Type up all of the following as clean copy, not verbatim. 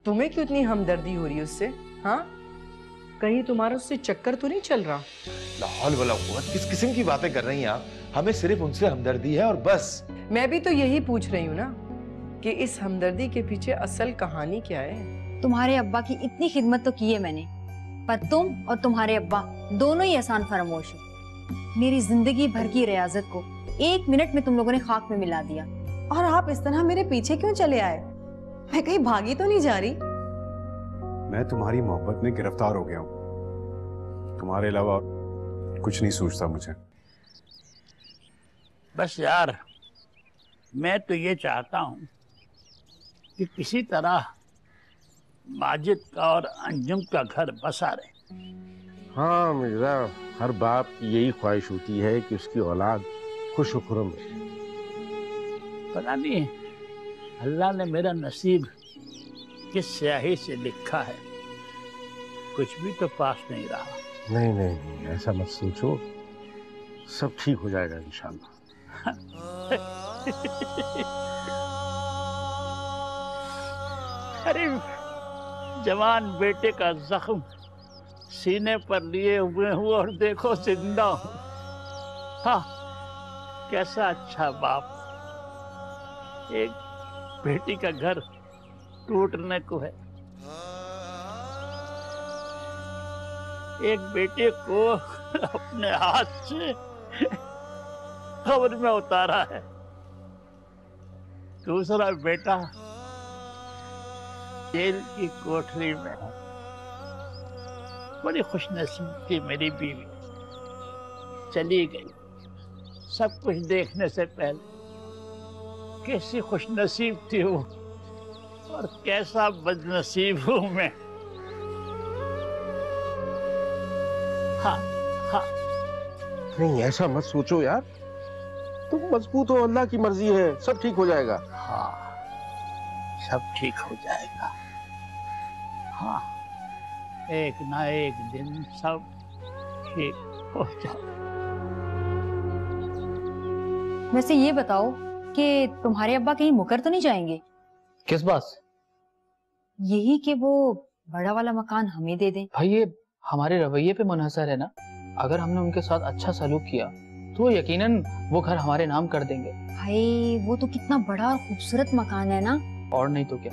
तुम्हें क्यों इतनी हमदर्दी हो रही है उससे? हाँ, कहीं तुम्हारा उससे चक्कर तो नहीं चल रहा? लाहौल वाला कुव्वत, किस किस्म की बातें कर रही हैं आप? हमें सिर्फ उनसे हमदर्दी है और बस। मैं भी तो यही पूछ रही हूँ ना कि इस हमदर्दी के पीछे असल कहानी क्या है? तुम्हारे अब्बा की इतनी खिदमत तो की है मैंने, पर तुम और तुम्हारे अब्बा दोनों ही एहसान फरामोश हो। मेरी जिंदगी भर की रियाजत को 1 मिनट में तुम लोगों ने खाक में मिला दिया। और आप इस तरह मेरे पीछे क्यों चले आए? मैं कहीं भागी तो नहीं जा रही? मैं तुम्हारी मोहब्बत में गिरफ्तार हो गया हूँ, तुम्हारे अलावा कुछ नहीं सोचता मुझे। बस यार, मैं तो ये चाहता हूँ कि किसी तरह माजिद का और अंजुम का घर बसा रहे। हाँ मिर्जा, हर बाप की यही ख्वाहिश होती है कि उसकी औलाद खुश व खुर्रम रहे। पता नहीं अल्लाह ने मेरा नसीब किस स्याही से लिखा है, कुछ भी तो पास नहीं रहा। नहीं नहीं नहीं, ऐसा मत सोचो, सब ठीक हो जाएगा इंशाल्लाह। अरे जवान बेटे का जख्म सीने पर लिए हुए हूँ और देखो जिंदा हूँ। हाँ, कैसा अच्छा बाप, एक बेटी का घर टूटने को है, एक बेटे को अपने हाथ से कब्र में उतारा है, दूसरा बेटा जेल की कोठरी में है। बड़ी खुशनसीब थी मेरी बीवी, चली गई सब कुछ देखने से पहले। कैसी खुशनसीब थी वो और कैसा बदनसीब हूं मैं। हाँ हाँ, नहीं ऐसा मत सोचो यार, तुम मजबूत हो, अल्लाह की मर्जी है, सब ठीक हो जाएगा। हाँ, सब ठीक हो जाएगा। हाँ, एक ना एक दिन सब ठीक हो जाएगा। वैसे ये बताओ कि तुम्हारे अब्बा कहीं मुकर तो नहीं जाएंगे? किस बात से? यही कि वो बड़ा वाला मकान हमें दे दें। भाई ये हमारे रवैये पे मुनहसर है ना। अगर हमने उनके साथ अच्छा सलूक किया तो वो यकीनन वो घर हमारे नाम कर देंगे। भाई वो तो कितना बड़ा और खूबसूरत मकान है ना। और नहीं तो क्या,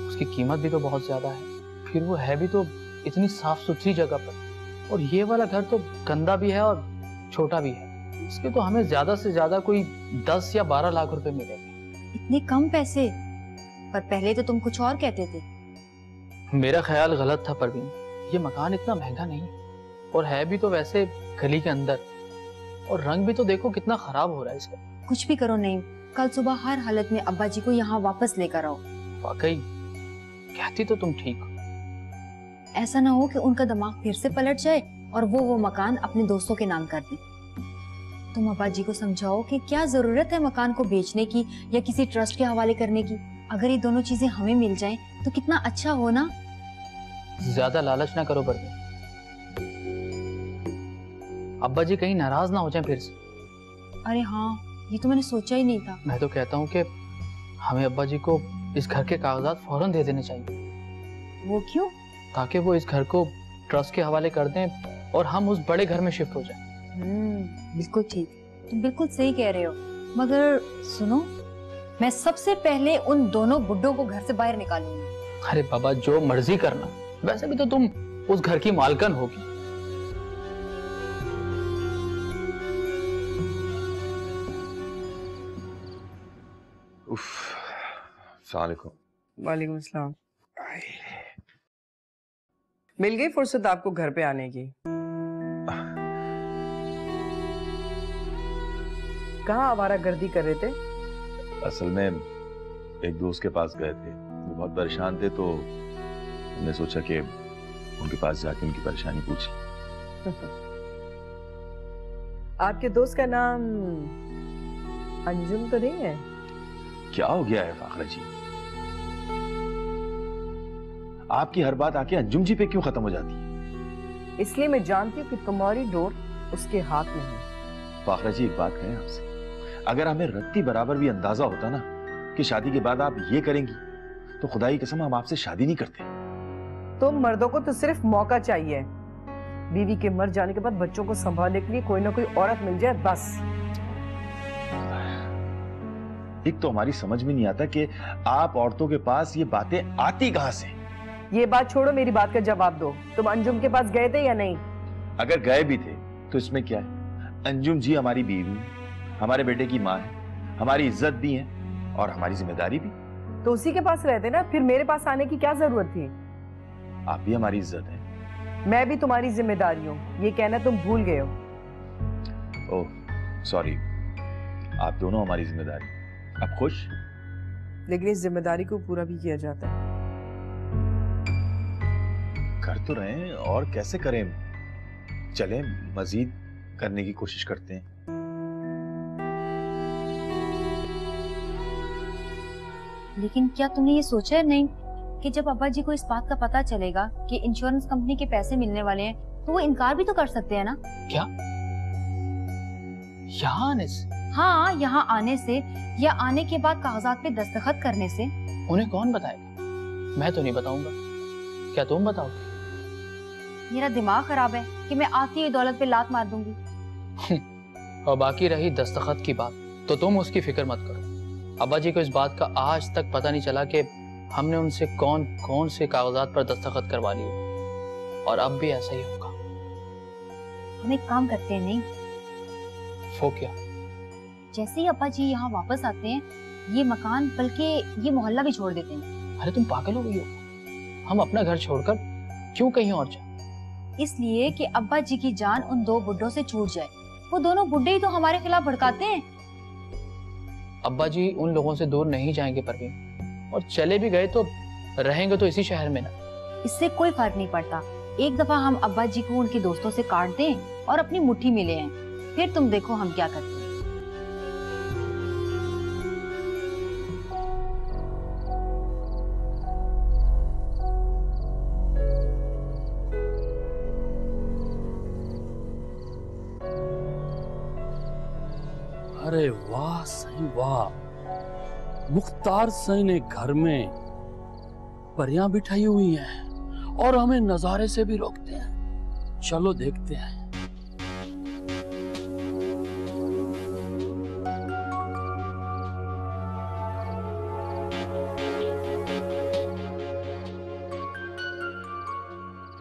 उसकी कीमत भी तो बहुत ज्यादा है, फिर वो है भी तो इतनी साफ सुथरी जगह पर। और ये वाला घर तो गंदा भी है और छोटा भी है, इसके तो हमें ज्यादा से ज्यादा कोई 10 या 12 लाख रुपए मिलेंगे। इतने कम पैसे? पर पहले तो तुम कुछ और कहते थे। मेरा ख्याल गलत था परवीन, ये मकान इतना महंगा नहीं और है भी तो वैसे गली के अंदर, और रंग भी तो देखो कितना खराब हो रहा है इसका। कुछ भी करो नहीं, कल सुबह हर हालत में अब्बा जी को यहाँ वापस लेकर आओ। वाकई कहती तो तुम ठीक हो। ऐसा ना हो कि उनका दिमाग फिर से पलट जाए और वो मकान अपने दोस्तों के नाम कर दे। तुम अब्बा जी को समझाओ कि क्या जरूरत है मकान को बेचने की या किसी ट्रस्ट के हवाले करने की। अगर ये दोनों चीजें हमें मिल जाएं तो कितना अच्छा हो ना। ज्यादा लालच ना करो परवीन, अब्बा जी कहीं नाराज ना हो जाएं फिर से। अरे हाँ, ये तो मैंने सोचा ही नहीं था। मैं तो कहता हूँ कि हमें अब्बा जी को इस घर के कागजात फौरन दे देने चाहिए। वो क्यों? ताकि वो इस घर को ट्रस्ट के हवाले कर दें और हम उस बड़े घर में शिफ्ट हो जाएं। बिल्कुल ठीक, तुम बिल्कुल सही कह रहे हो। मगर सुनो, मैं सबसे पहले उन दोनों बुड्ढों को घर से बाहर निकालूंगी। अरे बाबा, जो मर्जी करना, वैसे भी तो तुम उस घर की मालकन होगी। वालेकुम अस्सलाम। मिल गई फुर्सत आपको घर पे आने की? कहाँ आवारागर्दी कर रहे थे? असल में एक दोस्त के पास गए थे, वो बहुत परेशान थे, तो हमने सोचा कि उनके पास जाके उनकी परेशानी पूछी। आपके दोस्त का नाम अंजुम तो नहीं है? क्या हो गया है फाखरा जी, आपकी हर बात आके अंजुम जी पे क्यों खत्म हो जाती है? इसलिए मैं जानती हूँ कि तुम्हारी डोर उसके हाथ में है। फाखरा जी, एक बात कहें आपसे, अगर हमें रत्ती बराबर भी अंदाजा होता ना कि शादी के बाद आप ये करेंगी, तो खुदा की कसम हम आपसे शादी नहीं करते। तो मर्दों को तो सिर्फ मौका चाहिए, बीवी के मर जाने के बाद बच्चों को संभालने के लिए कोई ना कोई औरत मिल जाए बस। एक तो हमारी समझ में नहीं आता कि आप औरतों के पास ये बातें आती कहां से। ये बात छोड़ो, मेरी बात का जवाब दो। तुम अंजुम के पास गए थे या नहीं? अगर गए भी थे तो इसमें क्या है? अंजुम जी हमारी बीवी है, हमारे बेटे की माँ है, हमारी इज्जत भी है और हमारी जिम्मेदारी भी। तो उसी के पास रहते ना, फिर मेरे पास आने की क्या जरूरत थी? आप भी हमारी इज्जत है। मैं भी तुम्हारी जिम्मेदारी हूँ, ये कहना तुम भूल गए हो। ओह सॉरी, आप दोनों हमारी जिम्मेदारी। आप खुश? लेकिन इस जिम्मेदारी को पूरा भी किया जाता है। कर तो रहे हैं, और कैसे करें? चलें मजीद करने की कोशिश करते हैं। लेकिन क्या तुमने ये सोचा है नहीं कि जब अब्बा जी को इस बात का पता चलेगा कि इंश्योरेंस कंपनी के पैसे मिलने वाले हैं, तो वो इनकार भी तो कर सकते हैं ना? क्या यहाँ आने से? हाँ, यहाँ आने से या आने के बाद कागजात पे दस्तखत करने से। उन्हें कौन बताएगा? मैं तो नहीं बताऊंगा। क्या तुम बताओगे? मेरा दिमाग खराब है कि मैं आती हुई दौलत पे लात मार दूंगी। और बाकी रही दस्तखत की बात, तो तुम उसकी फिक्र मत करो। अब्बा जी को इस बात का आज तक पता नहीं चला कि हमने उनसे कौन कौन से कागजात पर दस्तखत करवा लिए, और अब भी ऐसा ही होगा। हम एक काम करते हैं नहीं, वो क्या? जैसे ही अब्बा जी यहाँ वापस आते हैं, ये मकान बल्कि ये मोहल्ला भी छोड़ देते हैं। अरे तुम पागल हो गई हो? हम अपना घर छोड़कर क्यों कहीं और जाए? इसलिए कि अब्बा जी की जान उन दो बुड्ढों से छूट जाए। वो दोनों बुड्ढे ही तो हमारे खिलाफ भड़काते हैं। अब्बा जी उन लोगों से दूर नहीं जाएंगे परवीन, और चले भी गए तो रहेंगे तो इसी शहर में ना। इससे कोई फर्क नहीं पड़ता। एक दफा हम अब्बा जी को उनके दोस्तों से काट दें और अपनी मुट्ठी में ले आएं, फिर तुम देखो हम क्या करते हैं। अरे वाह सही वाह, मुख्तार सही ने घर में परियां बिठाई हुई हैं और हमें नजारे से भी रोकते हैं। चलो देखते हैं।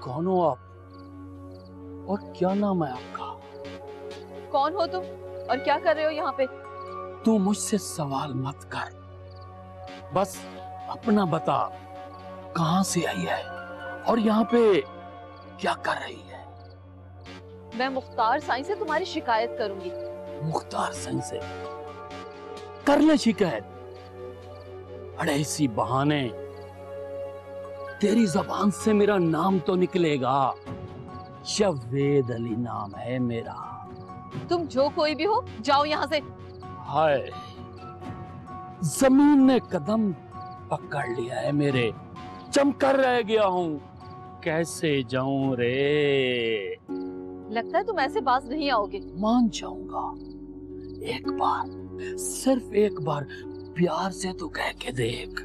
कौन हो आप और क्या नाम है आपका? कौन हो तुम और क्या कर रहे हो यहाँ पे? तू मुझसे सवाल मत कर, बस अपना बता, कहां से आई है और यहाँ पे क्या कर रही है? मैं मुख्तार साईं से तुम्हारी शिकायत करूंगी। मुख्तार साईं से कर ले शिकायत। अरे इसी बहाने तेरी जबान से मेरा नाम तो निकलेगा। जावेद अली नाम है मेरा। तुम जो कोई भी हो, जाओ यहाँ से। हाय, जमीन ने कदम पकड़ लिया है मेरे, चमकर रह गया हूँ, कैसे जाऊं रे? लगता है तुम ऐसे बाज नहीं आओगे। मान जाऊंगा, एक बार, सिर्फ एक बार प्यार से तो कह के देख।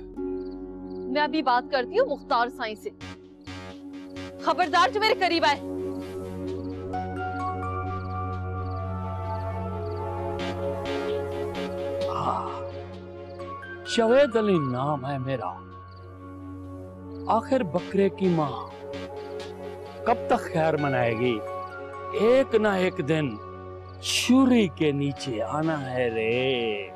मैं अभी बात करती हूँ मुख्तार साईं से। खबरदार जो मेरे करीब आए। जावेद अली नाम है मेरा। आखिर बकरे की माँ कब तक खैर मनाएगी? एक ना एक दिन छुरी के नीचे आना है रे।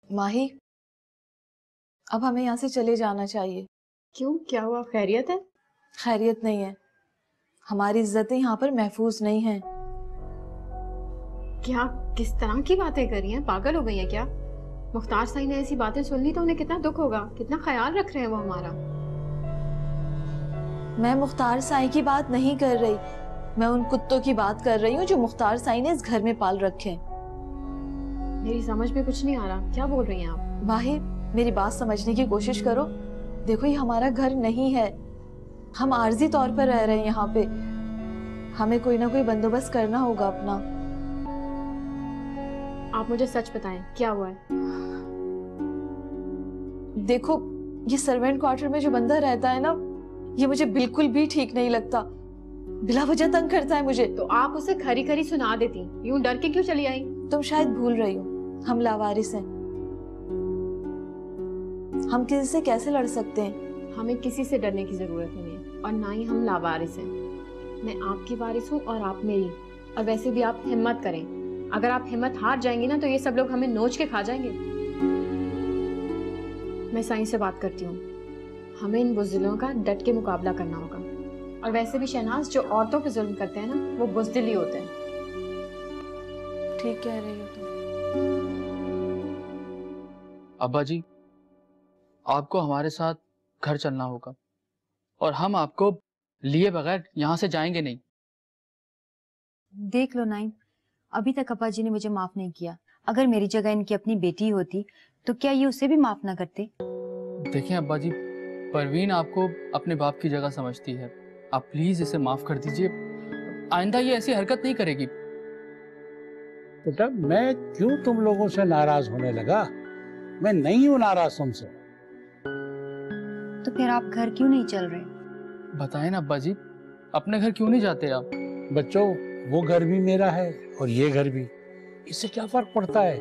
माही, अब हमें यहाँ से चले जाना चाहिए। क्यों, क्या हुआ? खैरियत है? खैरियत नहीं है, हमारी इज्जतें यहाँ पर महफूज नहीं हैं। क्या, किस तरह की बातें कर रही हैं? पागल हो गई है क्या? मुख्तार साईं ने ऐसी बातें सुन ली तो उन्हें कितना दुख होगा, कितना ख्याल रख रहे हैं वो हमारा। मैं मुख्तार साईं की बात नहीं कर रही, मैं उन कुत्तों की बात कर रही हूँ जो मुख्तार साईं ने इस घर में पाल रखे हैं। मेरी समझ में कुछ नहीं आ रहा, क्या बोल रही हैं आप? माही, मेरी बात समझने की कोशिश करो। देखो, ये हमारा घर नहीं है, हम आर्जी तौर पर रह रहे हैं यहाँ पे, हमें कोई ना कोई बंदोबस्त करना होगा अपना। आप मुझे सच बताएं, क्या हुआ है? देखो, ये सर्वेंट क्वार्टर में जो बंदा रहता है ना, ये मुझे बिल्कुल भी ठीक नहीं लगता, बिला वजह तंग करता है मुझे। तो आप उसे खरी खरी सुना देती, यूं डर के क्यों चली आई? तुम शायद भूल रही हो, हम लावारिस हैं। हम किसी से कैसे लड़ सकते हैं? हमें किसी से डरने की जरूरत नहीं है, और ना ही हम लावारिस हैं। मैं आपकी वारिस हूँ और आप मेरी। और वैसे भी आप हिम्मत करें, अगर आप हिम्मत हार जाएंगी ना तो ये सब लोग हमें नोच के खा जाएंगे। मैं साईं से बात करती हूँ, हमें इन बुज़दिलों का डट के मुकाबला करना होगा। और वैसे भी शहनाज, जो औरतों पे जुल्म करते हैं ना, वो बुज़दिल ही होते हैं। ठीक कह रही हो तुम। अब्बा जी, आपको हमारे साथ घर चलना होगा और हम आपको लिए बगैर यहाँ से जाएंगे नहीं। देख लो नाइम, अभी तक अब्बा जी ने मुझे माफ नहीं किया। अगर मेरी जगह इनकी अपनी बेटी होती तो क्या ये उसे भी माफ ना करते? देखें अब्बा जी, परवीन आपको अपने बाप की जगह समझती है, आप प्लीज इसे माफ कर दीजिए। आइंदा ये ऐसी हरकत नहीं करेगी। बेटा, मैं क्यों तुम लोगों से नाराज होने लगा? मैं नहीं हूं नाराज तुमसे। तो फिर आप घर क्यों नहीं चल रहे? बताएं ना अब्बा जी, अपने घर क्यों नहीं जाते आप? बच्चों, वो घर भी मेरा है और ये घर भी। इससे क्या फर्क पड़ता है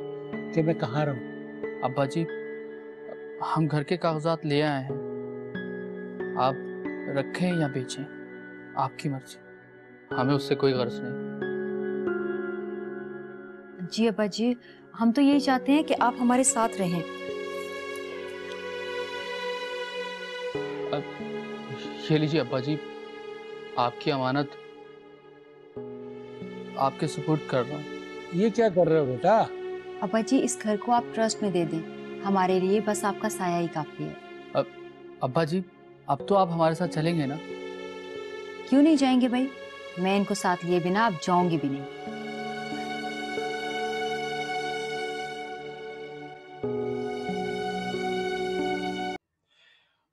कि मैं कहाँ रहूं? अब्बा जी, हम घर के कागजात ले आए हैं, आप रखें या बेचें, आपकी मर्जी, हमें उससे कोई गर्ज नहीं। जी अब्बा जी, हम तो यही चाहते हैं कि आप हमारे साथ रहें। ये लीजिए अब्बा जी, आपकी अमानत आपके सुपुर्द कर रहा हूँ। ये क्या कर रहे हो बेटा? अब्बा जी, इस घर को आप ट्रस्ट में दे दें, हमारे लिए बस आपका साया ही काफी है। अब्बा जी, अब तो आप हमारे साथ चलेंगे ना? क्यों नहीं जाएंगे भाई, मैं इनको साथ लिए बिना आप जाऊंगी भी नहीं।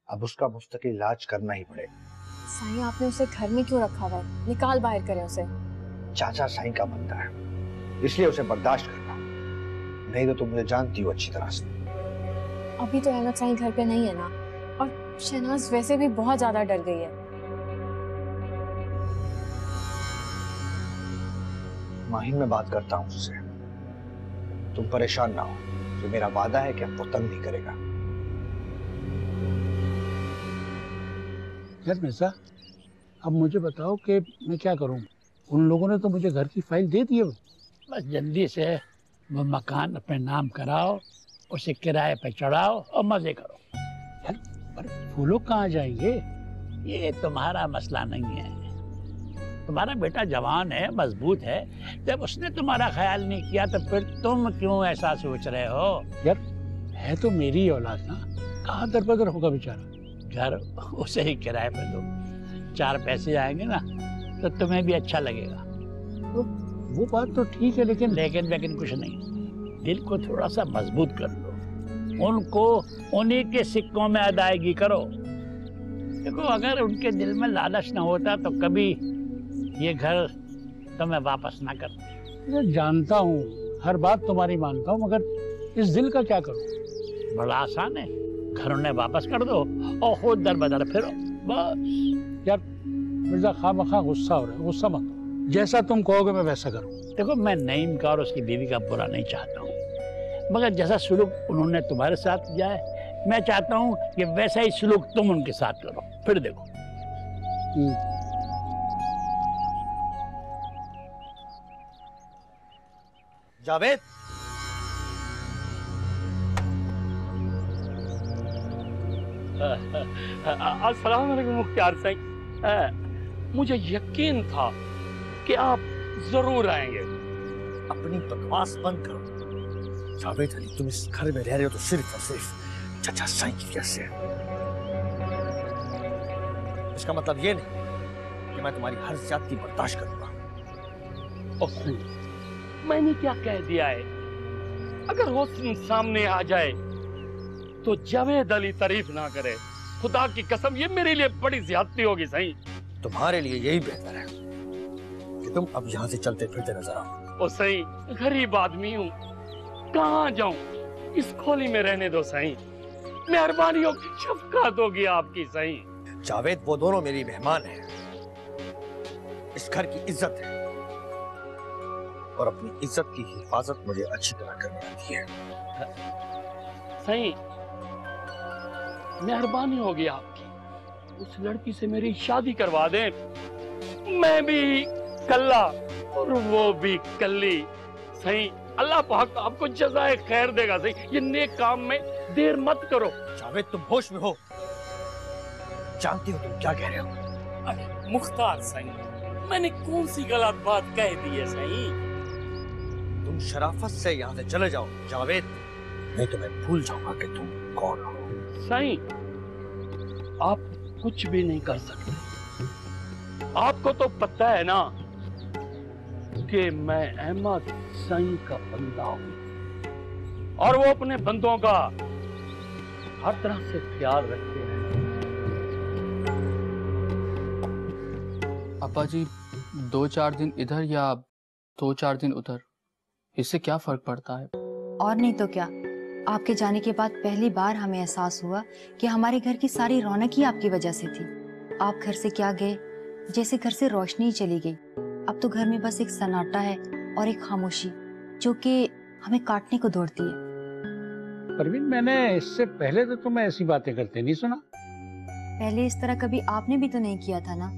अब उसका मुस्तकिल इलाज करना ही पड़ेगा। साईं, आपने उसे घर में क्यों रखा हुआ है? निकाल बाहर करें उसे। चाचा साईं का बंदा है, इसलिए उसे बर्दाश्त करना, नहीं तो तुम मुझे जानती हो अच्छी तरह से। अभी तो अहमद साईं घर पे नहीं है ना, और शहनाज वैसे भी बहुत ज्यादा डर गई है। माहिन, मैं बात करता हूँ उससे, तुम परेशान ना हो, ये मेरा वादा है कि अब वो तंग नहीं करेगा। यार मिर्जा, अब मुझे बताओ कि मैं क्या करूं? उन लोगों ने तो मुझे घर की फाइल दे दी है। बस जल्दी से वो मकान अपने नाम कराओ, उसे किराए पे चढ़ाओ और मजे करो। यार, पर वो लोग कहाँ जाएंगे? ये तुम्हारा मसला नहीं है। तुम्हारा बेटा जवान है, मजबूत है, जब उसने तुम्हारा ख्याल नहीं किया तो फिर तुम क्यों ऐसा सोच रहे हो? यार, है तो मेरी औलाद ना, कहाँ दरबदर होगा बेचारा। घर उसे ही किराए पे दो, 4 पैसे आएंगे ना तो तुम्हें भी अच्छा लगेगा। तो वो बात तो ठीक है, लेकिन कुछ नहीं, दिल को थोड़ा सा मजबूत कर लो, उनको उन्हीं के सिक्कों में अदायगी करो। देखो, अगर उनके दिल में लालच न होता तो कभी ये घर तुम्हें वापस ना करते। मैं जानता हूँ, हर बात तुम्हारी मानता हूँ, मगर इस दिल का क्या करूँ? बड़ा आसान है, घर उन्हें वापस कर दो और खुद दर बदर फिरो, बस। यार मिर्जा, खामखा गुस्सा हो रहा है, गुस्सा मत हो। जैसा तुम कहोगे मैं वैसा करूँ। देखो, मैं नईम का और उसकी बीवी का बुरा नहीं चाहता हूँ, मगर जैसा सुलूक उन्होंने तुम्हारे साथ किया है, मैं चाहता हूँ कि वैसा ही सुलूक तुम उनके साथ करो, फिर देखो। जावेद, अस्सलाम वालेकुम मुख्तार साईं, मुझे यकीन था कि आप जरूर आएंगे। अपनी बकवास बंद करो। जावेद अली, तुम इस घर में रह रहे हो तो सिर्फ और सिर्फ चाचा साईं की वजह से। इसका मतलब ये नहीं कि मैं तुम्हारी हर ज्यादती बर्दाश्त करूंगा। मैंने क्या कह दिया है? अगर हुस्न सामने आ जाए तो जावेद अली तारीफ ना करे खुदा की कसम ये मेरे लिए बड़ी ज्यादती होगी सही। तुम्हारे लिए यही बेहतर है कि तुम अब यहाँ से चलते फिरते नजर आओ। ओ सही, गरीब आदमी हूँ, कहाँ जाऊं? इस खोली में रहने दो सही। मेहरबानी होगी, शफकात होगी आपकी सही। जावेद, वो दोनों मेरी मेहमान हैं, इस घर की इज्जत है और अपनी इज्जत की हिफाजत मुझे अच्छी तरह करनी आती है। सही, मेहरबानी होगी आपकी, उस लड़की से मेरी शादी करवा दें। मैं भी कल्ला और वो भी कल्ली सही। अल्लाह पाक आपको जज़ाए खैर देगा सही। ये नेक काम में देर मत करो। जावेद, तुम होश में हो? जानती हो तुम क्या कह रहे हो? अरे मुख्तार सही, मैंने कौन सी गलत बात कह दी है सही? तुम शराफत से यहाँ से चले जाओ जावेद, नहीं तो मैं भूल जाऊंगा कि तुम कौन हो। सही, आप कुछ भी नहीं कर सकते। आपको तो पता है ना कि मैं अहमद सही का बंदा हूं और वो अपने बंदों का हर तरह से ख्याल रखते हैं। अब्बा जी, 2-4 दिन इधर या 2-4 दिन उधर, इससे क्या फर्क पड़ता है? और नहीं तो क्या, आपके जाने के बाद पहली बार हमें एहसास हुआ कि हमारे घर की सारी रौनक ही आपकी वजह से थी। आप घर से क्या गए, जैसे घर से रोशनी ही चली गई। अब तो घर में बस एक सन्नाटा है और एक खामोशी जो कि हमें काटने को दौड़ती है। परवीन, मैंने इससे पहले तो तुम्हें ऐसी बातें करते नहीं सुना। पहले इस तरह कभी आपने भी तो नहीं किया था ना,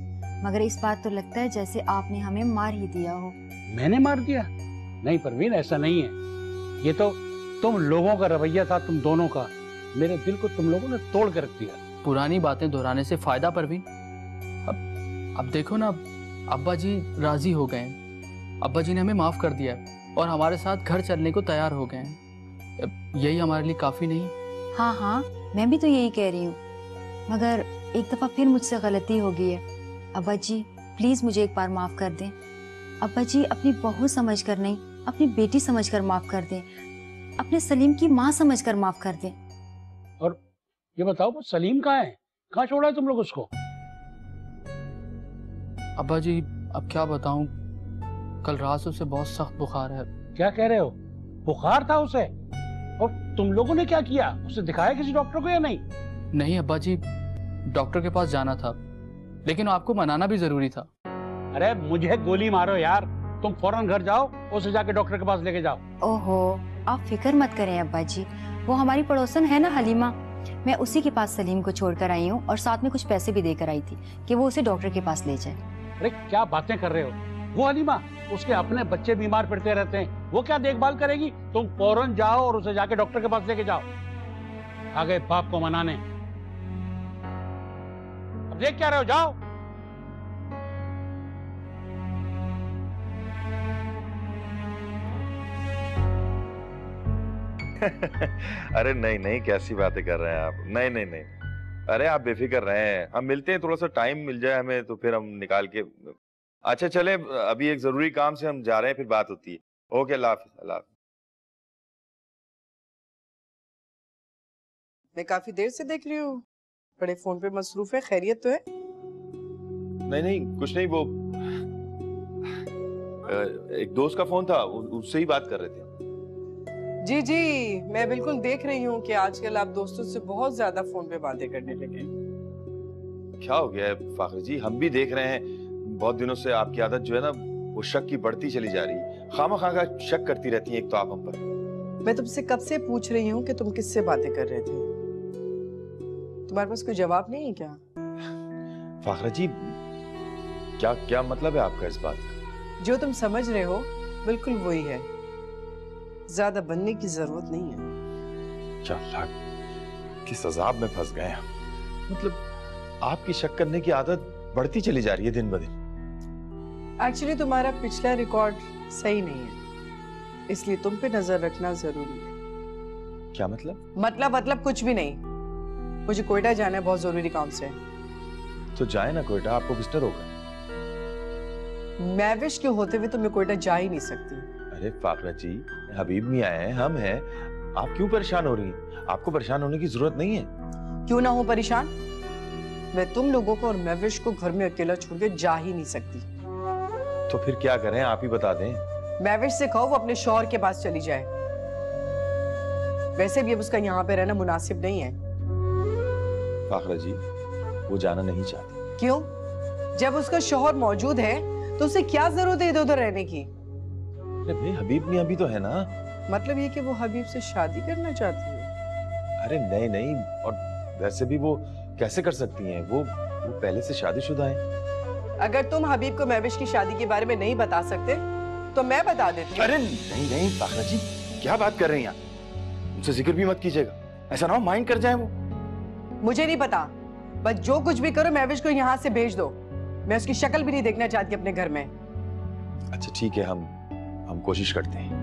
मगर इस बार तो लगता है जैसे आपने हमें मार ही दिया हो। मैंने मार दिया? नहीं परवीन, ऐसा नहीं है। ये तो तुम लोगों का रवैया था, तुम दोनों का। मेरे दिल को तुम लोगों ने तोड़ कर रख दिया। पुरानी बातें दोहराने से फायदा परवीन? अब देखो ना, अब्बा जी राजी हो गए हैं। अब्बा जी ने हमें माफ कर दिया है और हमारे साथ घर चलने को तैयार हो गए हैं। यही हमारे लिए काफी नहीं? हाँ हाँ, मैं भी तो यही कह रही हूँ, मगर एक दफा फिर मुझसे गलती हो गई है। अब्बा जी प्लीज मुझे एक बार माफ कर दें। अब्बा जी अपनी बहू समझकर नहीं, अपनी बेटी समझकर माफ कर दें। अपने सलीम की माँ समझकर माफ कर दें। और ये बताओ, वो सलीम कहाँ है? कहाँ छोड़ा है तुम लोग उसको? अब्बा जी अब क्या बताऊं, कल रात से उसे बहुत सख्त बुखार है। क्या कह रहे हो? बुखार था उसे? और तुम लोगों ने क्या किया? उसे दिखाया किसी डॉक्टर को या नहीं? नहीं अब्बा जी, डॉक्टर के पास जाना था, लेकिन आपको मनाना भी जरूरी था। अरे मुझे गोली मारो यार, तुम फौरन घर जाओ, उसे जाके डॉक्टर के पास लेके जाओ। ओहो, आप फिक्र मत करें अब्बा जी, वो हमारी पड़ोसन है ना हलीमा, मैं उसी के पास सलीम को छोड़कर आई हूँ और साथ में कुछ पैसे भी देकर आई थी कि वो उसे डॉक्टर के पास ले जाए। अरे क्या बातें कर रहे हो? वो हलीमा, उसके अपने बच्चे बीमार पड़ते रहते हैं, वो क्या देखभाल करेगी? तुम फौरन जाओ और उसे जाके डॉक्टर के पास लेके जाओ। आ गए बाप को मनाने। अब देख क्या रहे हो, जाओ। अरे नहीं नहीं, कैसी बातें कर रहे हैं आप? नहीं नहीं नहीं, अरे आप बेफिक्र रहें, हम मिलते हैं, थोड़ा सा टाइम मिल जाए हमें तो फिर हम निकाल के। अच्छा चले, अभी एक जरूरी काम से हम जा रहे हैं, फिर बात होती है। ओके, अल्लाह हाफिज। अल्लाह हाफिज। मैं काफी देर से देख रही हूँ, बड़े फोन पे मसरूफ है, खैरियत तो है? नहीं नहीं कुछ नहीं, वो एक दोस्त का फोन था, उससे ही बात कर रहे थे। जी जी, मैं बिल्कुल देख रही हूँ कि आजकल आप दोस्तों से बहुत ज्यादा फोन पे बातें करने लगे। क्या हो गया है फाखर जी? हम भी देख रहे हैं, बहुत दिनों से आपकी आदत जो है ना, वो शक की बढ़ती चली जा रही है। खामा का शक करती रहती हैं एक तो आप हम पर। मैं तुमसे कब से पूछ रही हूँ कि तुम किससे बातें कर रहे थे, तुम्हारे पास कोई जवाब नहीं है क्या? फाखर जी, क्या क्या मतलब है आपका इस बात का? जो तुम समझ रहे हो बिल्कुल वही है, ज्यादा बनने की जरूरत नहीं है। क्या अल्लाह किस अजाब में फंस गए हम। मतलब आपकी शक करने की आदत बढ़ती चली जा रही है दिन ब दिन। एक्चुअली तुम्हारा पिछला रिकॉर्ड सही नहीं है, इसलिए तुम पे नजर रखना जरूरी है। क्या मतलब? मतलब कुछ भी नहीं, मुझे कोयटा जाना है बहुत जरूरी काम से। तो जाए ना कोयटा, आपको विजिटर होगा। मैविश के होते हुए तो मैं कोयटा जा ही नहीं सकती। अरे फाखरा जी, हबीब नहीं आए हैं, हम हैं, आप क्यों परेशान हो रही हैं? आपको परेशान होने की जरूरत नहीं है। क्यों ना हो परेशान, मैं तुम लोगों को और महविश को घर में अकेला छोड़ के जा ही नहीं सकती। तो फिर क्या करें, आप ही बता दें। महविश से कहो वो अपने शौहर के पास चली जाए। वैसे भी अब उसका यहाँ पे रहना मुनासिब नहीं है। फाखरा जी, वो जाना नहीं चाहती। क्यों? जब उसका शौहर मौजूद है तो उसे क्या जरूरत है इधर उधर रहने की? अरे भाई, हबीब मियां भी तो है ना। मतलब ये कि वो हबीब से शादी करना चाहती है? अरे नहीं नहीं, और वैसे भी वो कैसे कर सकती हैं? वो पहले से शादीशुदा हैं। अगर तुम हबीब को महविश की शादी के बारे में नहीं बता सकते तो मैं बता देती हूँ। अरे नहीं नहीं फाखरा जी, क्या बात कर रही हैं आप? उनसे जिक्र भी मत कीजिएगा, ऐसा ना हो माइंड कर जाए वो। मुझे नहीं पता, बस जो कुछ भी करो महविश को यहाँ से भेज दो। मैं उसकी शक्ल भी नहीं देखना चाहती अपने घर में। अच्छा ठीक है, हम कोशिश करते हैं।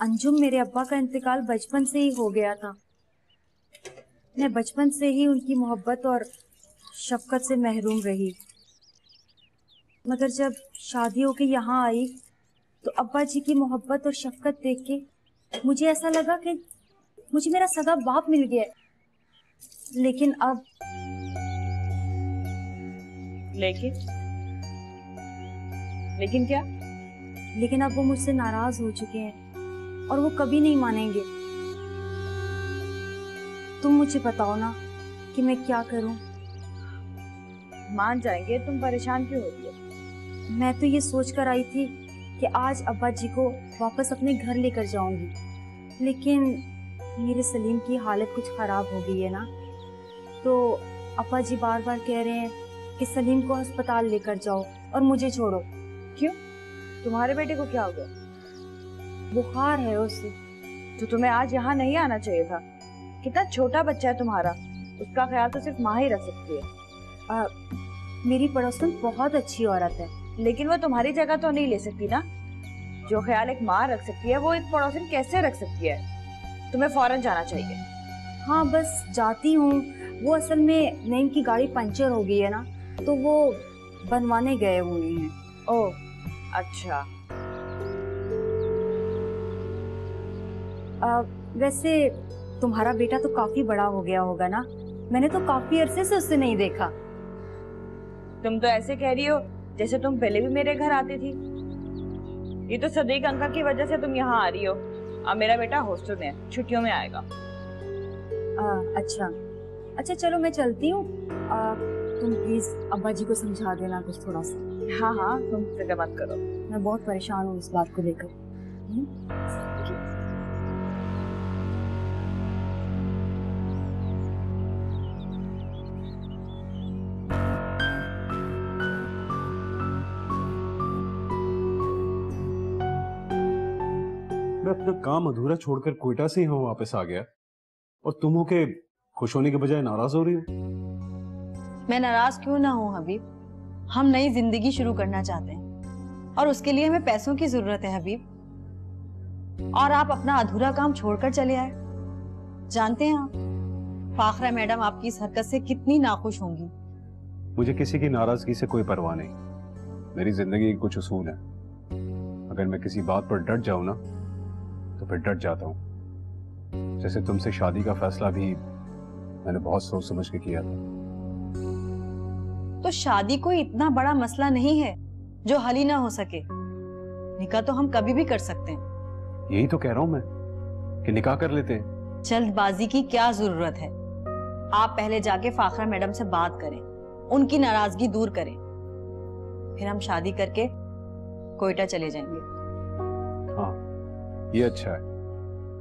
अंजुम, मेरे अब्बा का इंतकाल बचपन से ही हो गया था। मैं बचपन से ही उनकी मोहब्बत और शफकत से महरूम रही, मगर जब शादी होके यहाँ आई तो अब्बा जी की मोहब्बत और शफकत देख के मुझे ऐसा लगा कि मुझे मेरा सगा बाप मिल गया। लेकिन अब लेकिन क्या? लेकिन अब वो मुझसे नाराज हो चुके हैं और वो कभी नहीं मानेंगे। तुम मुझे बताओ ना कि मैं क्या करूं। मान जाएंगे, तुम परेशान क्यों होती हो? मैं तो ये सोच कर आई थी कि आज अब्बा जी को वापस अपने घर लेकर जाऊंगी, लेकिन मेरे सलीम की हालत कुछ खराब हो गई है ना, तो अब्बा जी बार बार कह रहे हैं कि सलीम को अस्पताल लेकर जाओ और मुझे छोड़ो। क्यों? तुम्हारे बेटे को क्या हो गया? बुखार है उसे। तो तुम्हें आज यहाँ नहीं आना चाहिए था। कितना छोटा बच्चा है तुम्हारा, उसका ख्याल तो सिर्फ माँ ही रख सकती है। मेरी पड़ोसन बहुत अच्छी औरत है, लेकिन वो तुम्हारी जगह तो नहीं ले सकती ना। जो ख्याल एक माँ रख सकती है वो एक पड़ोसन कैसे रख सकती है? तुम्हें फौरन जाना चाहिए। हाँ बस जाती हूँ। वो असल में नईम की गाड़ी पंचर हो गई है ना, तो वो बनवाने गए हुए हैं। ओह अच्छा। वैसे तुम्हारा बेटा तो काफी बड़ा हो गया होगा ना? मैंने तो काफी अरसे से उससे नहीं देखा। तुम तो ऐसे कह रही हो जैसे तुम पहले भी मेरे घर आती थी। ये तो सदीक अंकल की वजह से तुम यहाँ आ रही हो। अब मेरा बेटा हॉस्टल में है, छुट्टियों में आएगा। अच्छा चलो मैं चलती हूँ। तुम प्लीज अब्बा जी को समझा देना कुछ थोड़ा सा। हाँ हाँ, तुम फिक्र मत करो। मैं बहुत परेशान हूँ इस बात को लेकर। मैं अपना काम अधूरा छोड़कर कोयटा से यहाँ वापस आ गया और तुम हो के खुश होने के बजाय नाराज हो रही हो। मैं नाराज क्यों ना हूँ हबीब? हम नई जिंदगी शुरू करना चाहते हैं और उसके लिए हमें पैसों की जरूरत है हबीब। और आप अपना अधूरा काम छोड़कर चले आए। जानते हैं आप, फाखरा मैडम आपकी इस हरकत से कितनी नाखुश होंगी। मुझे किसी की नाराजगी से कोई परवाह नहीं। मेरी जिंदगी के कुछ उसूल है। अगर मैं किसी बात पर डट जाऊं ना तो फिर डट जाता हूं। जैसे तुमसे शादी का फैसला भी मैंने बहुत सोच समझ के किया था। तो शादी कोई इतना बड़ा मसला नहीं है जो हल ही ना हो सके। निकाह तो हम कभी भी कर सकते हैं। यही तो कह रहा हूं मैं कि निकाह कर लेते हैं। जल्दबाजी की क्या जरूरत है? आप पहले जाके फाखरा मैडम से बात करें, उनकी नाराजगी दूर करें, फिर हम शादी करके कोयटा चले जाएंगे। हाँ ये अच्छा है।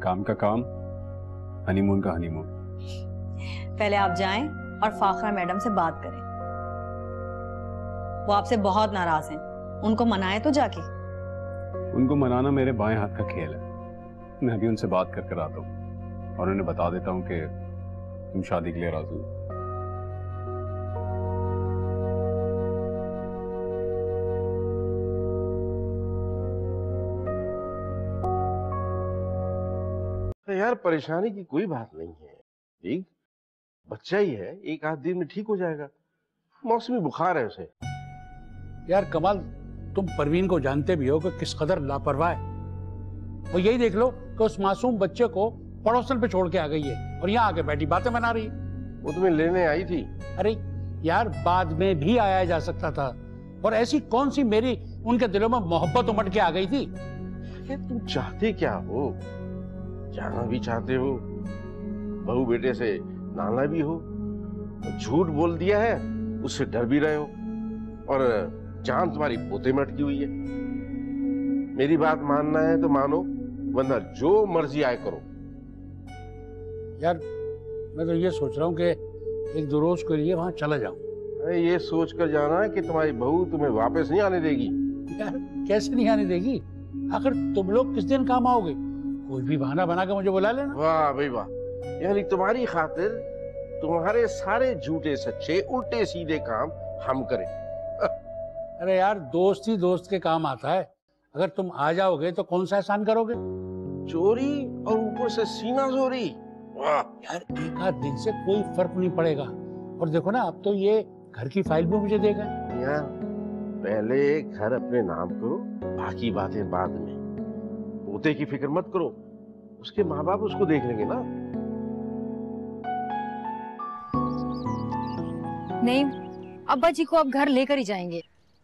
काम का काम, हनीमून का हनीमून। पहले आप जाएं और फाखरा मैडम से बात करें। वो आपसे बहुत नाराज हैं। उनको मनाएं तो जाके। उनको मनाना मेरे बाएं हाथ का खेल है। मैं अभी उनसे बात कर आता हूँ और उन्हें बता देता हूँ कि तुम शादी के लिए राजी हो। यार परेशानी की कोई बात नहीं है, ठीक बच्चा ही है, एक आध दिन में ठीक हो जाएगा। मौसमी बुखार है उसे। यार कमाल, तुम परवीन को जानते भी हो कि किस कदर लापरवाह है। वो यही देख लो कि उस मासूम बच्चे को पड़ोसन पे छोड़ के आ गई है और यहाँ आके बैठी बातें बना रही है। वो तुम्हें लेने आई थी। अरे यार, बाद में भी आया जा सकता था, और ऐसी कौन सी मेरी उनके दिलों में मोहब्बत उमड़ के आ गई थी। तुम चाहते क्या हो? जाना भी चाहते हो, बहू बेटे से नाना भी हो, झूठ बोल दिया है उससे डर भी रहे हो, और जान तुम्हारी पोते में अटकी हुई है। मेरी बात मानना है तो मानो, वरना जो मर्जी आए करो। यार मैं तो ये सोच रहा हूँ कि एक दो रोज के लिए वहां चला जाऊं। अरे ये सोच कर जाना कि तुम्हारी बहू तुम्हें वापस नहीं आने देगी। यार कैसे नहीं आने देगी? आखिर तुम लोग किस दिन काम आओगे? कोई भी बहाना बना के मुझे बुला लेना। वाह भाई वाह, यानी तुम्हारी खातिर तुम्हारे सारे झूठे सच्चे उल्टे सीधे काम हम करें। अरे यार, दोस्त ही दोस्त के काम आता है। अगर तुम आ जाओगे तो कौन सा एहसान करोगे? चोरी और ऊपर से सीना चोरी। वाह यार, एक आध दिन से कोई फर्क नहीं पड़ेगा। और देखो ना, अब तो ये घर की फाइल भी मुझे देगा। यार पहले घर अपने नाम करो, बाकी बातें बाद में। पोते की फिक्र मत करो, उसके माँ बाप उसको देख लेंगे ना। नहीं, अब्बा जी को अब घर लेकर ही जाएंगे।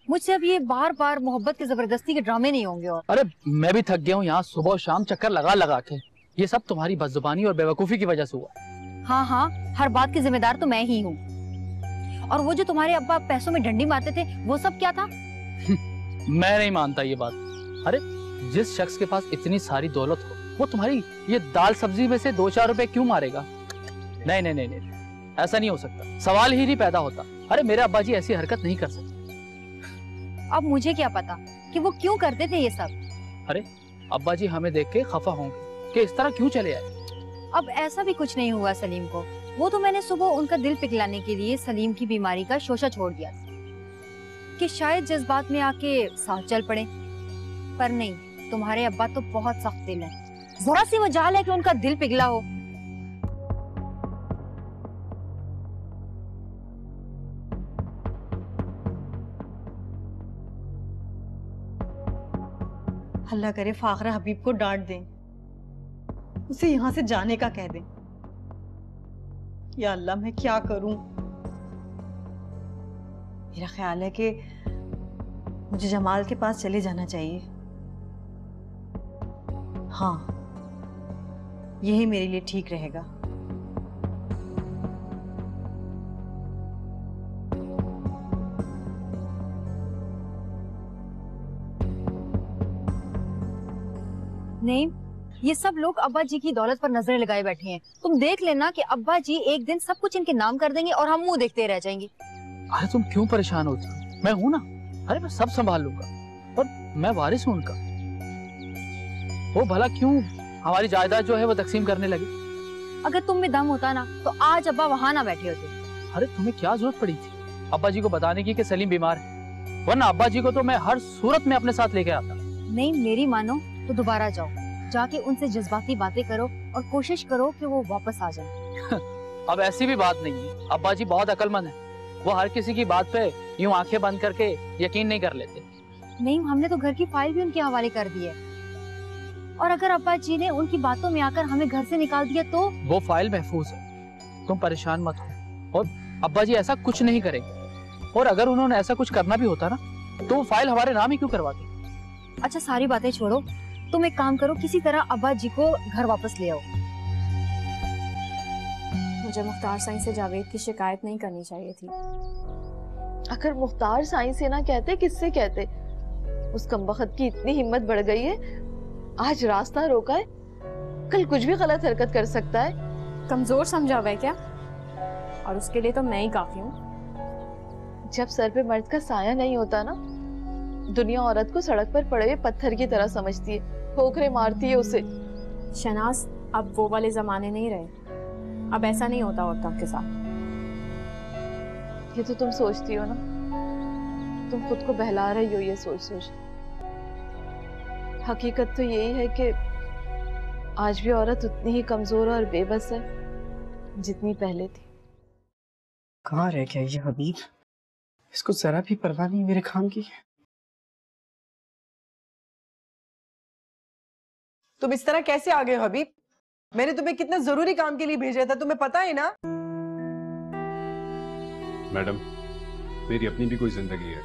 मुझसे अब ये बार बार मोहब्बत के जबरदस्ती के ड्रामे नहीं होंगे। और अरे मैं भी थक गया हूँ यहाँ सुबह शाम चक्कर लगा लगा के। ये सब तुम्हारी बदजुबानी और बेवकूफी की वजह से हुआ। हाँ हाँ, हर बात की जिम्मेदार तो मैं ही हूँ। और वो जो तुम्हारे अब्बा पैसों में डंडी मारते थे, वो सब क्या था? मैं नहीं मानता ये बात। अरे जिस शख्स के पास इतनी सारी दौलत हो, वो तुम्हारी ये दाल सब्जी में से 2-4 रुपए क्यों मारेगा? नहीं नहीं नहीं नहीं, ऐसा नहीं हो सकता, सवाल ही नहीं पैदा होता। अरे मेरे अब्बा जी ऐसी हरकत नहीं कर सकते। अब मुझे क्या पता कि वो क्यों करते थे ये सब। अरे अब्बा जी हमें देख के खफा होंगे कि इस तरह क्यों चले आए। अब ऐसा भी कुछ नहीं हुआ सलीम को। वो तो मैंने सुबह उनका दिल पिघलाने के लिए सलीम की बीमारी का शोशा छोड़ दिया कि शायद जज्बात में आके साथ चल पड़े। पर नहीं, तुम्हारे अब्बा तो बहुत सख्त दिल है। जरा सी मजाल है कि उनका दिल पिघला हो। अल्लाह करे फाखरा हबीब को डांट दें, उसे यहाँ से जाने का कह दें। या अल्लाह, मैं क्या करूं? मेरा ख्याल है कि मुझे जमाल के पास चले जाना चाहिए। हाँ, यही मेरे लिए ठीक रहेगा। नहीं, ये सब लोग अब्बा जी की दौलत पर नजरें लगाए बैठे हैं। तुम देख लेना कि अब्बा जी एक दिन सब कुछ इनके नाम कर देंगे और हम मुंह देखते रह जाएंगे। अरे तुम क्यों परेशान होती हो? मैं हूं ना। अरे मैं सब संभाल लूंगा, और मैं वारिस हूं उनका। वो भला क्यों हमारी जायदाद जो है वो तकसीम करने लगे? अगर तुम में दम होता ना तो आज अब्बा वहां ना बैठे होते। अरे तुम्हें क्या जरूरत पड़ी थी अब्बा जी को बताने की कि सलीम बीमार है? वरना अब्बा जी को तो मैं हर सूरत में अपने साथ लेके आता। नहीं, मेरी मानो तो दोबारा जाओ, जाके उनसे जज्बाती बातें करो और कोशिश करो कि वो वापस आ जाए। अब ऐसी भी बात नहीं है, अब्बा जी बहुत अक्लमंद है। वो हर किसी की बात पे यूं आंखें बंद करके यकीन नहीं कर लेते। नहीं, हमने तो घर की फाइल भी उनके हवाले कर दी है। और अगर अब्बा जी ने उनकी बातों में आकर हमें घर से निकाल दिया तो? वो फाइल महफूज है, तुम परेशान मत हो। और अब्बा जी ऐसा कुछ नहीं करेंगे। और अगर उन्होंने ऐसा कुछ करना भी होता ना, तो वो फाइल हमारे नाम ही क्यों करवाते? अच्छा, सारी बातें छोड़ो, तुम एक काम करो, किसी तरह अब्बा जी को घर वापस ले आओ। मुझे मुख्तार साईं से जावेद की शिकायत नहीं करनी चाहिए थी। अगर मुख्तार साईं से ना कहते, किससे कहते? उस कमबख्त की इतनी हिम्मत बढ़ गई है, आज रास्ता रोका है, कल कुछ भी गलत हरकत कर सकता है। कमजोर समझा हुआ है क्या? और उसके लिए तो मैं ही काफी हूँ। जब सर पे मर्द का साया नहीं होता ना, दुनिया औरत को सड़क पर पड़े हुए पत्थर की तरह समझती है, ठोकरे मारती है उसे। शनाज, अब वो वाले जमाने नहीं रहे। अब ऐसा नहीं होता औरतों के साथ। ये तो तुम सोचती हो ना, तुम खुद को बहला रही हो ये सोच सोच। हकीकत तो यही है कि आज भी औरत उतनी ही कमजोर और बेबस है जितनी पहले थी। कहाँ रह गया ये हबीब? इसको जरा भी परवाह नहीं मेरे काम की। तुम इस तरह कैसे आ गए हो हबीब? मैंने तुम्हें कितना जरूरी काम के लिए भेजा था, तुम्हें पता है ना? मैडम, मेरी अपनी भी कोई जिंदगी है।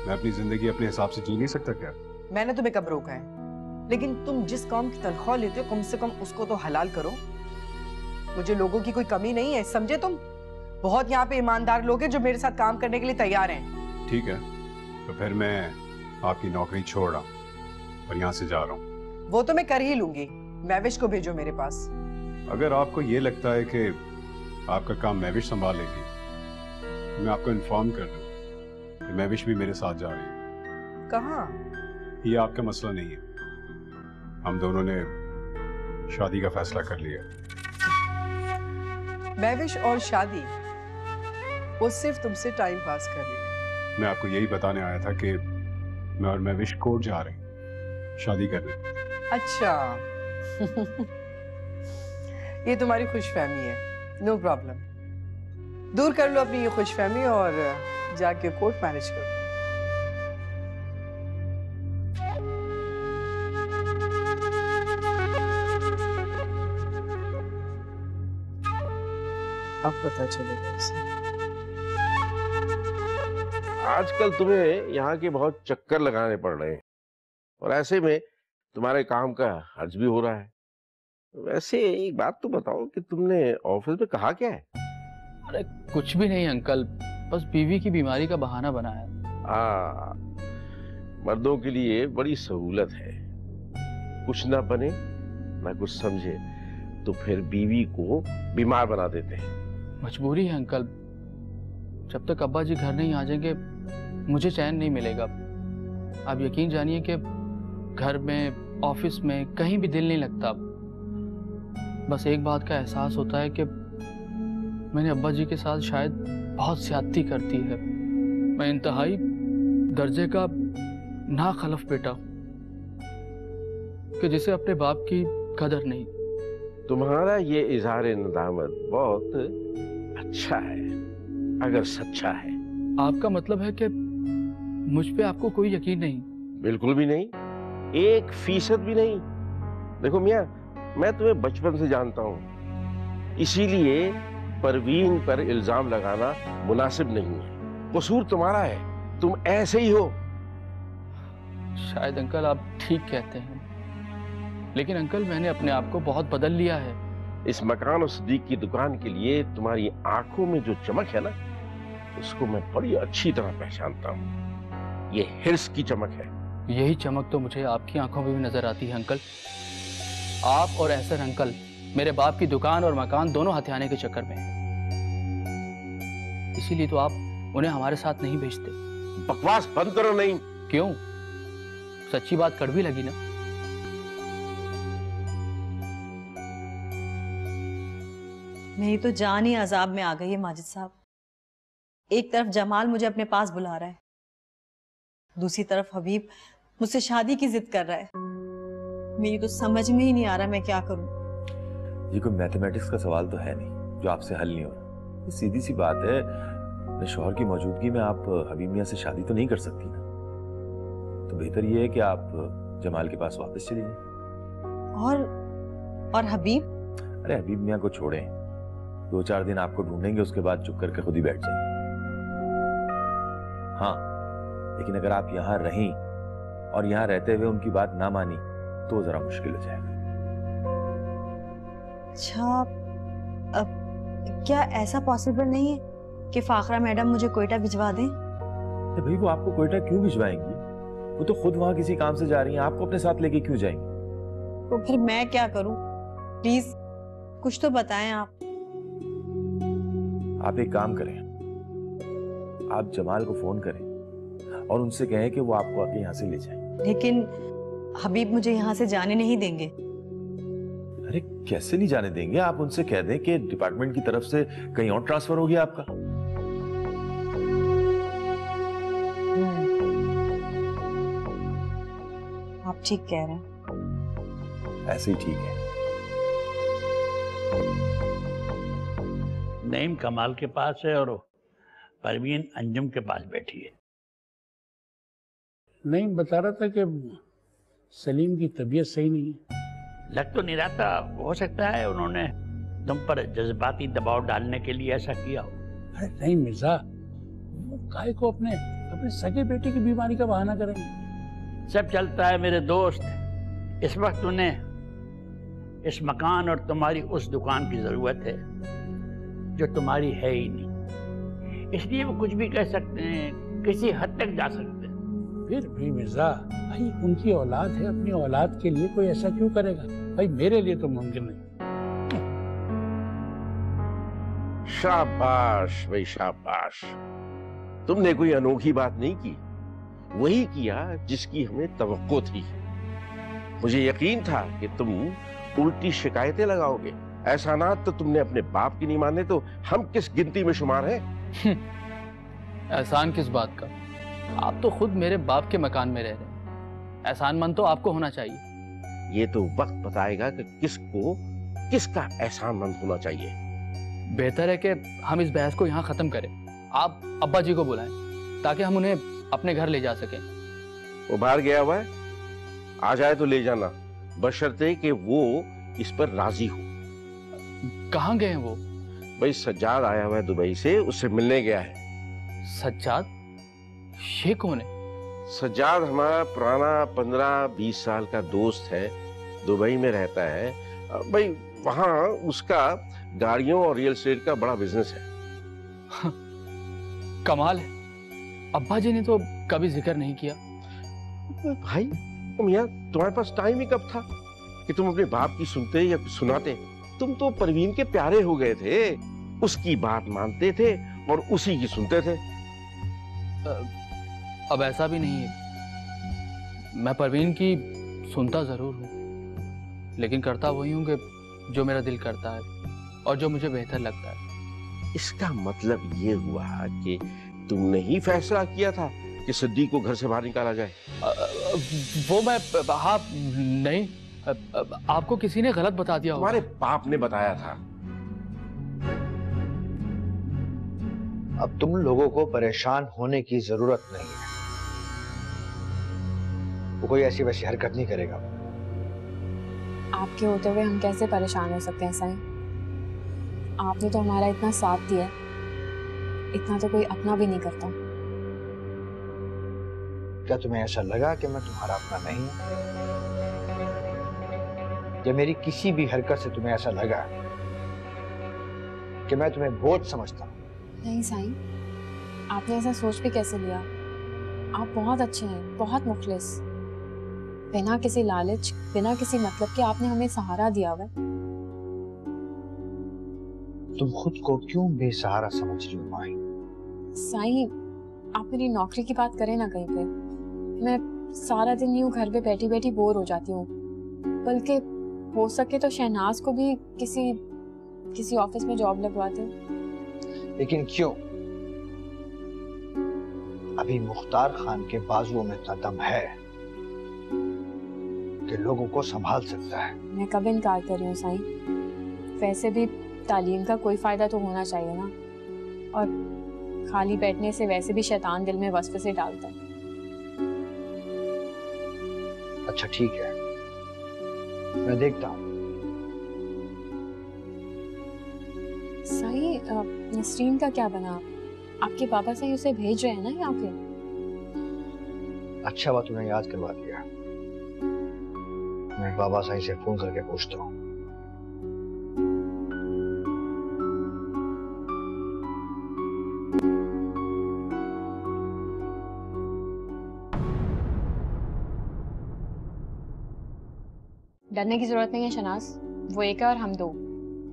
मैं अपनी जिंदगी अपने हिसाब से जी नहीं सकता क्या? मैंने तुम्हें कब रोका है? लेकिन तुम जिस काम की तनख्वाह लेते हो कम से कम उसको तो हलाल करो। मुझे लोगों की कोई कमी नहीं है, समझे तुम? बहुत यहाँ पे ईमानदार लोग हैं जो मेरे साथ काम करने के लिए तैयार हैं। ठीक है, तो फिर मैं आपकी नौकरी छोड़ रहा हूँ और यहाँ से जा रहा हूँ। वो तो मैं कर ही लूंगी। मैविश को भेजो मेरे पास। अगर आपको ये लगता है कि आपका काम मैविश संभालेगी, मैं आपको इन्फॉर्म कर दूं कि मैविश भी मेरे साथ जा रही है। कहाँ? ये आपका मसला नहीं है। हम दोनों ने शादी का फैसला कर लिया। मैविश और शादी, वो सिर्फ तुमसे टाइम पास कर रही है। मैं आपको यही बताने आया था कि मैं और मैविश कोर्ट जा रहे हैं शादी करने। अच्छा ये तुम्हारी खुशफहमी है। नो प्रॉब्लम, दूर कर लो अपनी ये खुशफहमी और जाके कोर्ट मैनेज कर लो। अब पता चलेगा इसे। आजकल तुम्हें यहाँ के बहुत चक्कर लगाने पड़ रहे हैं और ऐसे में तुम्हारे काम का हर्ज भी हो रहा है। वैसे एक बात तो बताओ कि तुमने ऑफिस में कहा क्या है? अरे कुछ भी नहीं अंकल, बस बीवी की बीमारी का बहाना बनाया। मर्दों के लिए बड़ी सहूलत है, कुछ ना बने ना कुछ समझे तो फिर बीवी को बीमार बना देते हैं। मजबूरी है अंकल, जब तक अब्बा जी घर नहीं आ जाएंगे मुझे चैन नहीं मिलेगा। आप यकीन जानिए कि घर में, ऑफिस में, कहीं भी दिल नहीं लगता। बस एक बात का एहसास होता है कि मैंने अब्बा जी के साथ शायद बहुत ज्यादती करती है। मैं इंतहाई दर्जे का नाखलफ बेटा कि जिसे अपने बाप की कदर नहीं। तुम्हारा ये इजहार नदामत बहुत अच्छा है, अगर सच्चा है। आपका मतलब है कि मुझ पे आपको कोई यकीन नहीं? बिल्कुल भी नहीं, 1% भी नहीं। देखो मियाँ, मैं तुम्हें बचपन से जानता हूँ, इसीलिए परवीन पर इल्जाम लगाना मुनासिब नहीं है। कसूर तुम्हारा है, तुम ऐसे ही हो। शायद अंकल आप ठीक कहते हैं, लेकिन अंकल मैंने अपने आप को बहुत बदल लिया है। इस मकान और सदीक की दुकान के लिए तुम्हारी आंखों में जो चमक है ना, उसको मैं बड़ी अच्छी तरह पहचानता हूँ। ये हिर्स की चमक है। यही चमक तो मुझे आपकी आंखों में भी नजर आती है अंकल। आप और एहसन अंकल मेरे बाप की दुकान और मकान दोनों हथियाने के चक्कर में हैं। इसीलिए तो आप उन्हें हमारे साथ नहीं भेजते। बकवास बंद करो। नहीं। क्यों? सच्ची बात कड़वी लगी ना? मेरी तो जान ही अजाब में आ गई है माजिद साहब। एक तरफ जमाल मुझे अपने पास बुला रहा है, दूसरी तरफ हबीब मुझसे शादी की जिद कर रहा है। मेरी तो समझ में ही नहीं आ रहा मैं क्या करूं। ये कोई मैथमेटिक्स का सवाल तो है नहीं जो आपसे हल नहीं हो रहा। ये सीधी सी बात है, अपने शौहर की मौजूदगी में आप हबीब मियां से शादी तो नहीं कर सकती ना। तो बेहतर ये है कि आप जमाल के पास वापस चली जाएं। और हबीब? अरे हबीब मियां को छोड़ें, 2-4 दिन आपको ढूंढेंगे, उसके बाद चुप करके खुद ही बैठ जाएंगे। हाँ, लेकिन अगर आप यहाँ रहीं और यहाँ रहते हुए उनकी बात ना मानी तो जरा मुश्किल हो जाएगा। अच्छा, अब क्या ऐसा पॉसिबल नहीं है कि फाखरा मैडम मुझे कोयटा भिजवा दें? तो भाई वो आपको कोयटा क्यों भिजवाएंगी? वो तो खुद वहां किसी काम से जा रही हैं, आपको अपने साथ लेके क्यों जाएंगी? तो फिर मैं क्या करूं? प्लीज कुछ तो बताएं आप। आप एक काम करें, आप जमाल को फोन करें और उनसे कहें कि वो आपको आके यहाँ से ले जाए। लेकिन हबीब मुझे यहाँ से जाने नहीं देंगे। अरे कैसे नहीं जाने देंगे? आप उनसे कह दें कि डिपार्टमेंट की तरफ से कहीं और ट्रांसफर हो गया आपका। आप ठीक कह रहे हैं। ऐसे ही ठीक है। नईम कमाल के पास है और परवीन अंजुम के पास बैठी है। नईम बता रहा था कि सलीम की तबीयत सही नहीं है। लग तो नहीं रहा था, हो सकता है उन्होंने तुम पर जज्बाती दबाव डालने के लिए ऐसा किया हो। अरे नहीं मिर्जा, वो काहे को अपने सगे बेटे की बीमारी का बहाना करेंगे। सब चलता है मेरे दोस्त। इस वक्त उन्हें इस मकान और तुम्हारी उस दुकान की जरूरत है जो तुम्हारी है ही नहीं, इसलिए वो कुछ भी कह सकते हैं, किसी हद तक जा सकते हैं। फिर भी मिर्जा भाई, उनकी औलाद है, अपनी औलाद के लिए कोई ऐसा क्यों करेगा भाई? मेरे लिए तो मुमकिन नहीं। शाबाश भाई शाबाश, तुमने कोई अनोखी बात नहीं की, वही किया जिसकी हमें तवक्को थी। मुझे यकीन था कि तुम उल्टी शिकायतें लगाओगे। एहसानात तो तुमने अपने बाप की नहीं माने, तो हम किस गिनती में शुमार हैं? एहसान किस बात का? आप तो खुद मेरे बाप के मकान में रह रहे हैं, एहसानमंद तो आपको होना चाहिए। ये तो वक्त बताएगा कि किसको किसका एहसानमंद होना चाहिए। बेहतर है कि हम इस बहस को यहाँ खत्म करें। आप अब्बा जी को बुलाएं ताकि हम उन्हें अपने घर ले जा सकें। वो बाहर गया हुआ है, आ जाए तो ले जाना, बशर्ते कि वो इस पर राजी हो। कहाँ गए हैं वो? भाई सज्जाद आया हुआ है दुबई से, उससे मिलने गया है। सज्जाद? ये कौन है? सज्जाद हमारा पुराना 15-20 साल का दोस्त है, दुबई में रहता है। भाई वहाँ उसका गाड़ियों और रियल एस्टेट का बड़ा बिजनेस है। कमाल है, अब्बा जी ने तो कभी जिक्र नहीं किया। भाई तुम यार, तुम्हारे पास टाइम ही कब था कि तुम अपने बाप की सुनते या सुनाते? तुम तो परवीन के प्यारे हो गए थे, उसकी बात मानते थे और उसी की सुनते थे। अब ऐसा भी नहीं है। मैं परवीन की सुनता जरूर हूँ, लेकिन करता वही हूँ कि जो मेरा दिल करता है और जो मुझे बेहतर लगता है। इसका मतलब ये हुआ कि तुमने ही फैसला किया था कि सिद्दीक को घर से बाहर निकाला जाए? वो मैं, हाँ, नहीं, आपको किसी ने गलत बता दिया होगा। तुम्हारे बाप ने बताया था। अब तुम लोगों को परेशान होने की जरूरत नहीं है। वो कोई ऐसी वैसी हरकत नहीं करेगा। आपके होते हुए हम कैसे परेशान हो सकते हैं साईं? आपने तो हमारा इतना साथ दिया, इतना तो कोई अपना भी नहीं करता। क्या तुम्हें ऐसा लगा कि मैं तुम्हारा अपना नहीं हूं? या मेरी किसी भी हरकत से तुम्हें ऐसा लगा कि मैं तुम्हें बोझ समझता हूं? नहीं साईं, आपने ऐसा सोच भी कैसे लिया? आप बहुत अच्छे हैं, बहुत मुखलिस। बिना किसी लालच, बिना किसी मतलब के आपने हमें सहारा दिया हुआ। तुम खुद को क्यों बेसहारा समझ रही हो माही? साईं, आप मेरी नौकरी की बात करें ना कहीं पे। मैं सारा दिन यूं घर पे बैठी बैठी बोर हो जाती हूँ। बल्कि हो सके तो शहनाज को भी किसी ऑफिस में जॉब लगवा दे। लेकिन क्यों? अभी मुख्तार खान के बाजुओं में इतना दम है कि लोगों को संभाल सकता है। मैं कब इनकार कर रही हूँ साईं? वैसे भी तालीम का कोई फायदा तो होना चाहिए ना, और खाली बैठने से वैसे भी शैतान दिल में वसवसे डालता है। अच्छा ठीक है, मैं देखता हूँ। साईं, नसरीन का क्या बना? आपके पापा से उसे भेज रहे हैं ना यहाँ पे? अच्छा बात तुमने याद करवा दिया। मैं बाबा साईं से फोन करके पूछता हूँ। डरने की जरूरत नहीं है शनाज, वो एक है और हम दो।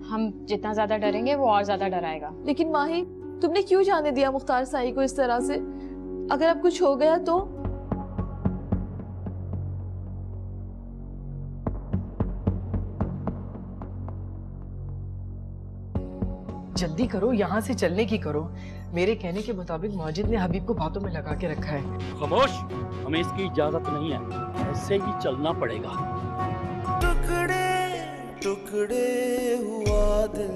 हम जितना ज्यादा डरेंगे वो और ज्यादा डराएगा। लेकिन माही, तुमने क्यों जाने दिया मुख्तार साई को इस तरह से? अगर अब कुछ हो गया तो? जल्दी करो, यहाँ से चलने की करो। मेरे कहने के मुताबिक माजिद ने हबीब को बातों में लगा के रखा है। खामोश, हमें इसकी इजाजत नहीं है, ऐसे ही चलना पड़ेगा। टुकड़े टुकड़े हुआ दिल